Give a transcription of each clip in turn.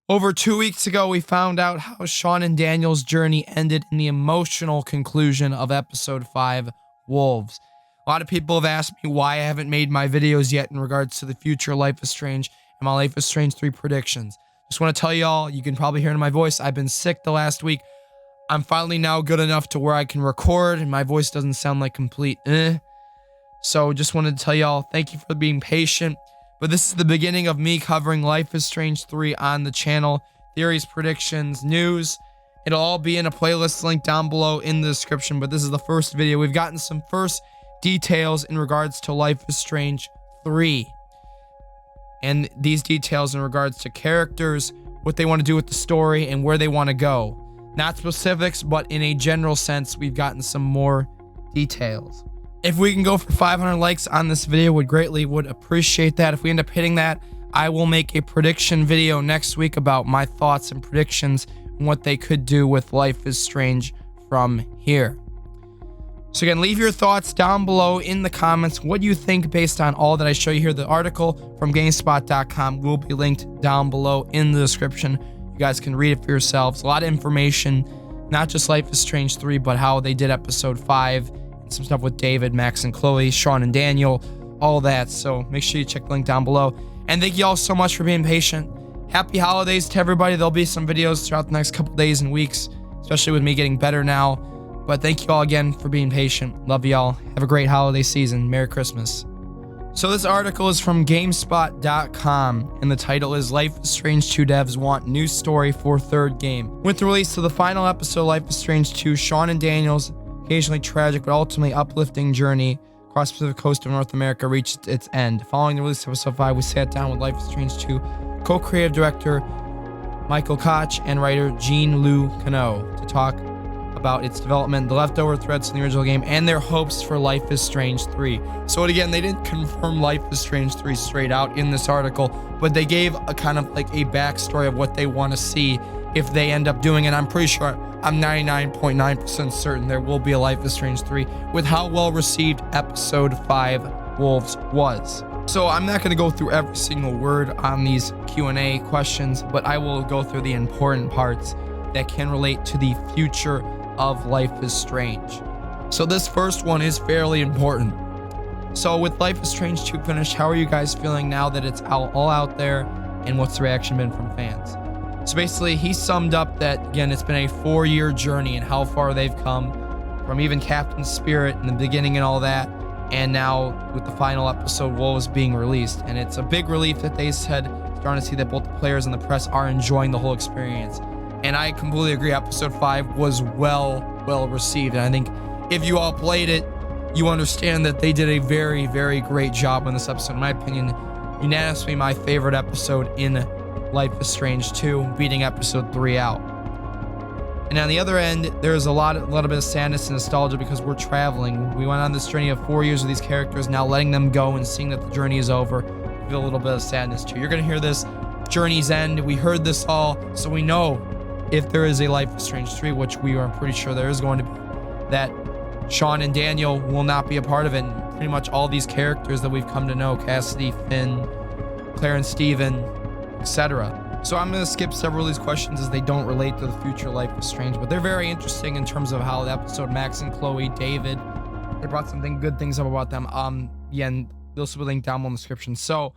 Over 2 weeks ago, we found out how Sean and Daniel's journey ended in the emotional conclusion of episode 5, Wolves. A lot of people have asked me why I haven't made my videos yet in regards to the future Life is Strange and my Life is Strange 3 predictions. Just want to tell y'all, you can probably hear in my voice, I've been sick the last week. I'm finally now good enough to where I can record and my voice doesn't sound like complete So just wanted to tell y'all, thank you for being patient. But this is the beginning of me covering Life is Strange 3 on the channel. Theories, predictions, news. It'll all be in a playlist link down below in the description. But this is the first video. We've gotten some first details in regards to Life is Strange 3. And these details in regards to characters, what they want to do with the story, and where they want to go. Not specifics, but in a general sense, we've gotten some more details. If we can go for 500 likes on this video, would appreciate that. If we end up hitting that, I will make a prediction video next week about my thoughts and predictions and what they could do with Life is Strange from here. So again, leave your thoughts down below in the comments. What do you think based on all that I show you here? The article from GameSpot.com will be linked down below in the description. You guys can read it for yourselves. A lot of information, not just Life is Strange 3, but how they did episode 5. Some stuff with David, Max, and Chloe, Sean and Daniel, all that. So make sure you check the link down below. And thank you all so much for being patient. Happy holidays to everybody. There'll be some videos throughout the next couple days and weeks, especially with me getting better now. But thank you all again for being patient. Love y'all. Have a great holiday season. Merry Christmas. So this article is from GameSpot.com, and the title is Life is Strange 2 devs want new story for third game. With the release of the final episode of Life is Strange 2, Sean and Daniel's occasionally tragic but ultimately uplifting journey across the Pacific coast of North America reached its end. Following the release of episode 5, we sat down with Life is Strange 2 co-creative director Michel Koch and writer Jean-Luc Cano to talk about its development, the leftover threads from the original game, and their hopes for Life is Strange 3. So again, they didn't confirm Life is Strange 3 straight out in this article, but they gave a kind of like a backstory of what they want to see if they end up doing it. I'm pretty sure, I'm 99.9% certain there will be a Life is Strange 3 with how well received episode 5 Wolves was. So I'm not going to go through every single word on these Q&A questions, but I will go through the important parts that can relate to the future of Life is Strange. So this first one is fairly important. So with Life is Strange 2 finished, how are you guys feeling now that it's all out there, and what's the reaction been from fans? So basically, he summed up that, again, it's been a 4-year journey and how far they've come from even Captain Spirit in the beginning and all that, and now with the final episode, Wolves being released. And it's a big relief that they said, starting to see that both the players and the press are enjoying the whole experience. And I completely agree, episode 5 was well received. And I think if you all played it, you understand that they did a very, very great job on this episode. In my opinion, unanimously my favorite episode in Life is Strange 2, beating episode 3 out. And on the other end, there's a little bit of sadness and nostalgia because we're traveling. We went on this journey of 4 years with these characters, now letting them go and seeing that the journey is over. I feel a little bit of sadness too. You're gonna hear this journey's end. We heard this all, so we know if there is a Life is Strange 3, which we are pretty sure there is going to be, that Sean and Daniel will not be a part of it. And pretty much all these characters that we've come to know, Cassidy, Finn, Claire and Steven, etc. So I'm going to skip several of these questions as they don't relate to the future Life is Strange, but they're very interesting in terms of how the episode, Max and Chloe, David, they brought some good things up about them. Yeah, and those will be linked down below in the description. So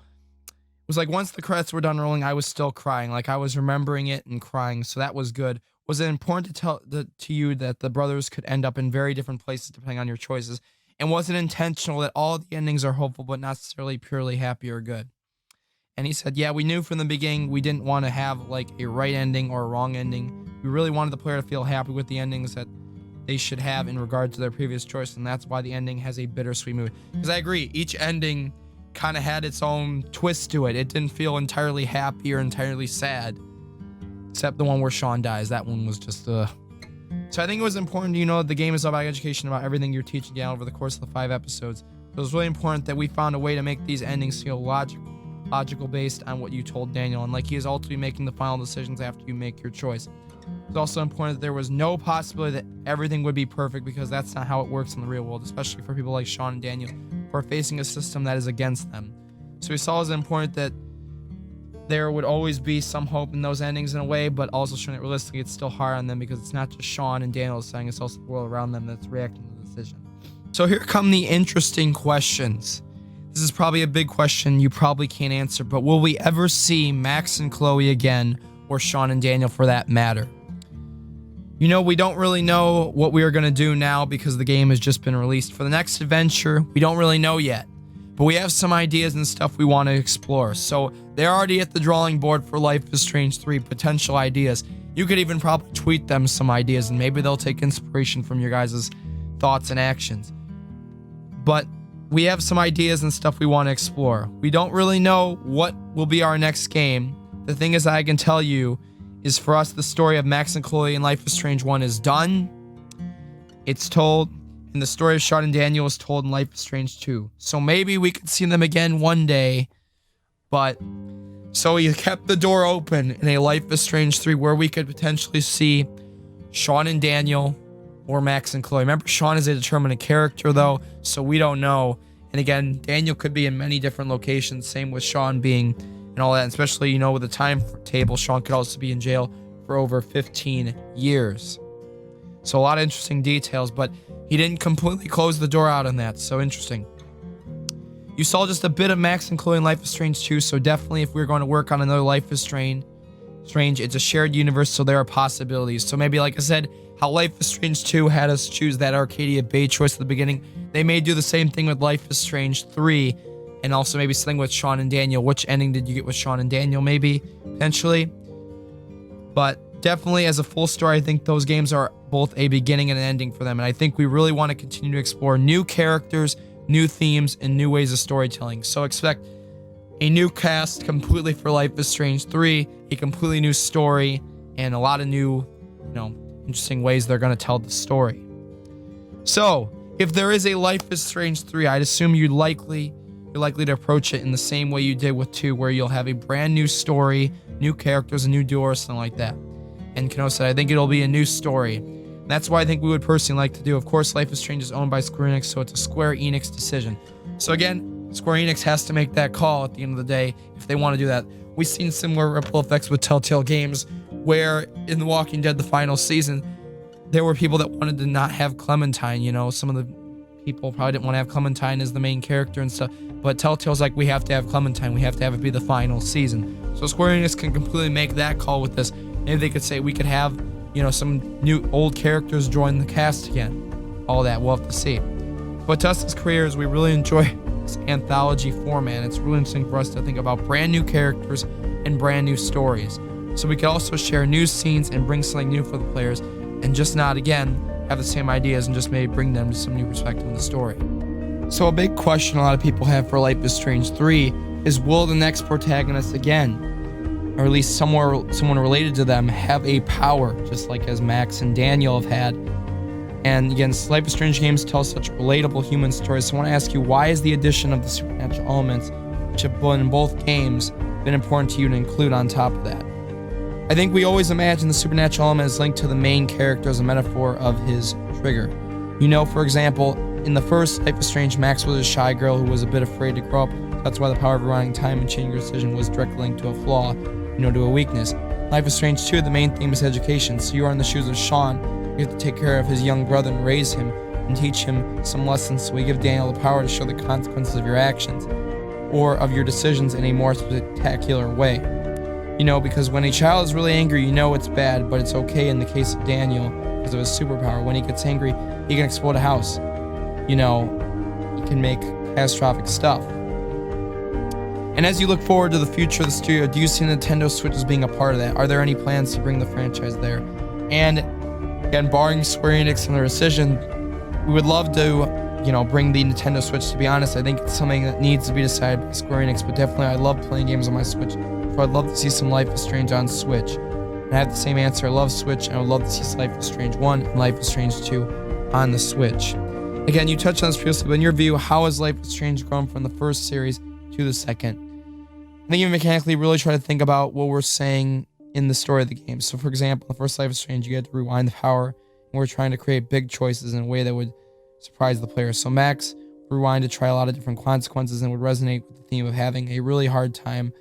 it was like once the credits were done rolling, I was still crying. Like I was remembering it and crying, so that was good. Was it important to tell to you that the brothers could end up in very different places depending on your choices? And was it intentional that all the endings are hopeful but not necessarily purely happy or good? And he said, yeah, we knew from the beginning we didn't want to have like a right ending or a wrong ending. We really wanted the player to feel happy with the endings that they should have in regard to their previous choice, and that's why the ending has a bittersweet mood. Because I agree, each ending kind of had its own twist to it. It didn't feel entirely happy or entirely sad, except the one where Sean dies. That one was just So I think it was important, you know, the game is about education, about everything you're teaching down over the course of the 5 episodes. It was really important that we found a way to make these endings feel logical based on what you told Daniel, and like he is ultimately making the final decisions after you make your choice. It's also important that there was no possibility that everything would be perfect, because that's not how it works in the real world, especially for people like Sean and Daniel who are facing a system that is against them. So we saw it as important that there would always be some hope in those endings in a way, but also showing it realistically, it's still hard on them because it's not just Sean and Daniel saying, it's also the world around them that's reacting to the decision. So here come the interesting questions. This is probably a big question you probably can't answer, but will we ever see Max and Chloe again, or Sean and Daniel for that matter? You know, we don't really know what we are going to do now because the game has just been released. For the next adventure, we don't really know yet, but we have some ideas and stuff we want to explore. So they're already at the drawing board for Life is Strange 3, potential ideas. You could even probably tweet them some ideas and maybe they'll take inspiration from your guys' thoughts and actions. But we have some ideas and stuff we want to explore. We don't really know what will be our next game. The thing is, I can tell you is for us, the story of Max and Chloe in Life is Strange 1 is done. It's told, and the story of Sean and Daniel is told in Life is Strange 2. So maybe we could see them again one day, but so he kept the door open in a Life is Strange 3 where we could potentially see Sean and Daniel or Max and Chloe. Remember, Sean is a determinate character though, so we don't know. And again, Daniel could be in many different locations, same with Sean being and all that, and especially, you know, with the timetable, Sean could also be in jail for over 15 years. So a lot of interesting details, but he didn't completely close the door out on that. So interesting. You saw just a bit of Max and Chloe in Life is Strange 2, so definitely if we're going to work on another Life is Strange, it's a shared universe, so there are possibilities. So maybe, like I said, how Life is Strange 2 had us choose that Arcadia Bay choice at the beginning, they may do the same thing with Life is Strange 3, and also maybe something with Sean and Daniel. Which ending did you get with Sean and Daniel, maybe, potentially? But definitely as a full story, I think those games are both a beginning and an ending for them, and I think we really want to continue to explore new characters, new themes, and new ways of storytelling. So expect a new cast completely for Life is Strange 3, a completely new story, and a lot of new, interesting ways they're going to tell the story. So, if there is a Life is Strange 3, I'd assume you're likely to approach it in the same way you did with 2, where you'll have a brand new story, new characters, a new door, something like that. And Cano said, I think it'll be a new story. And that's why I think we would personally like to do. Of course, Life is Strange is owned by Square Enix, so it's a Square Enix decision. So again, Square Enix has to make that call at the end of the day if they want to do that. We've seen similar ripple effects with Telltale Games, where in The Walking Dead, the final season, there were people that wanted to not have Clementine. Some of the people probably didn't want to have Clementine as the main character and stuff, but Telltale's like, we have to have Clementine, we have to have it be the final season. So Square Enix can completely make that call with this. Maybe they could say we could have, some new old characters join the cast again. All that, we'll have to see. But to us as creators, we really enjoy this anthology format. It's really interesting for us to think about brand new characters and brand new stories. So we could also share new scenes and bring something new for the players, and just not, again, have the same ideas and just maybe bring them to some new perspective in the story. So a big question a lot of people have for Life is Strange 3 is, will the next protagonist again, or at least someone related to them, have a power, just like as Max and Daniel have had? And again, Life is Strange games tell such relatable human stories, so I want to ask you, why is the addition of the supernatural elements, which have been in both games, been important to you to include on top of that? I think we always imagine the supernatural element is linked to the main character as a metaphor of his trigger. For example, in the first Life is Strange, Max was a shy girl who was a bit afraid to grow up. That's why the power of rewinding time and changing your decision was directly linked to a flaw, to a weakness. Life is Strange 2, the main theme is education, so you are in the shoes of Sean. You have to take care of his young brother and raise him and teach him some lessons, so we give Daniel the power to show the consequences of your actions or of your decisions in a more spectacular way. Because when a child is really angry, it's bad, but it's okay in the case of Daniel because of his superpower. When he gets angry, he can explode a house. He can make catastrophic stuff. And as you look forward to the future of the studio, do you see Nintendo Switch as being a part of that? Are there any plans to bring the franchise there? And again, barring Square Enix and their decision, we would love to, bring the Nintendo Switch. To be honest, I think it's something that needs to be decided by Square Enix, but definitely I love playing games on my Switch. So I'd love to see some Life is Strange on Switch. And I have the same answer. I love Switch, and I would love to see Life is Strange 1 and Life is Strange 2 on the Switch. Again, you touched on this previously, but in your view, how has Life is Strange grown from the first series to the second? I think even mechanically, really try to think about what we're saying in the story of the game. So for example, the first Life is Strange, you had to rewind the power, and we're trying to create big choices in a way that would surprise the player. So Max rewind to try a lot of different consequences and would resonate with the theme of having a really hard time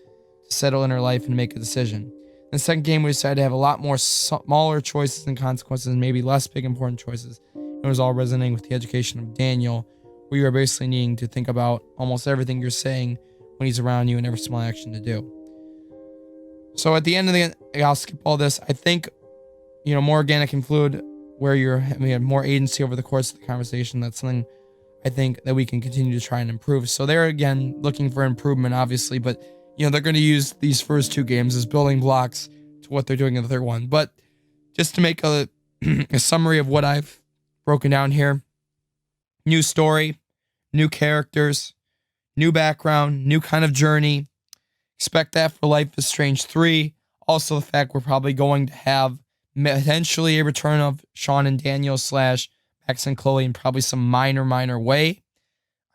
settle in her life and make a decision. In the second game, we decided to have a lot more smaller choices and consequences, and maybe less big important choices. It was all resonating with the education of Daniel, where you are basically needing to think about almost everything you're saying when he's around you and every small action to do. So at the end of the, I'll skip all this. I think, more organic and fluid, where we have more agency over the course of the conversation. That's something I think that we can continue to try and improve. So they're, again, looking for improvement, obviously, but, they're going to use these first two games as building blocks to what they're doing in the third one. But just to make a summary of what I've broken down here: new story, new characters, new background, new kind of journey. Expect that for Life is Strange 3. Also, the fact we're probably going to have potentially a return of Sean and Daniel / Max and Chloe in probably some minor way.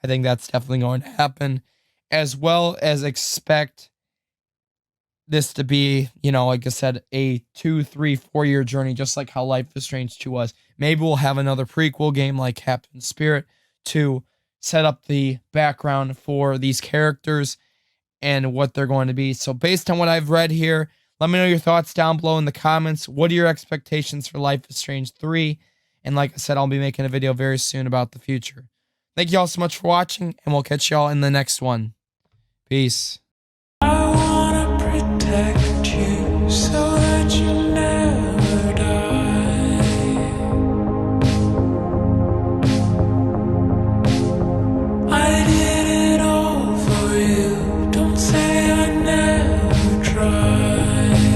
I think that's definitely going to happen. As well as expect this to be, like I said, a 2, 3, 4 year journey, just like how Life is Strange 2 was. Maybe we'll have another prequel game like Captain Spirit to set up the background for these characters and what they're going to be. So based on what I've read here, let me know your thoughts down below in the comments. What are your expectations for Life is Strange 3? And like I said, I'll be making a video very soon about the future. Thank you all so much for watching, and we'll catch y'all in the next one. Peace. I wanna protect you so that you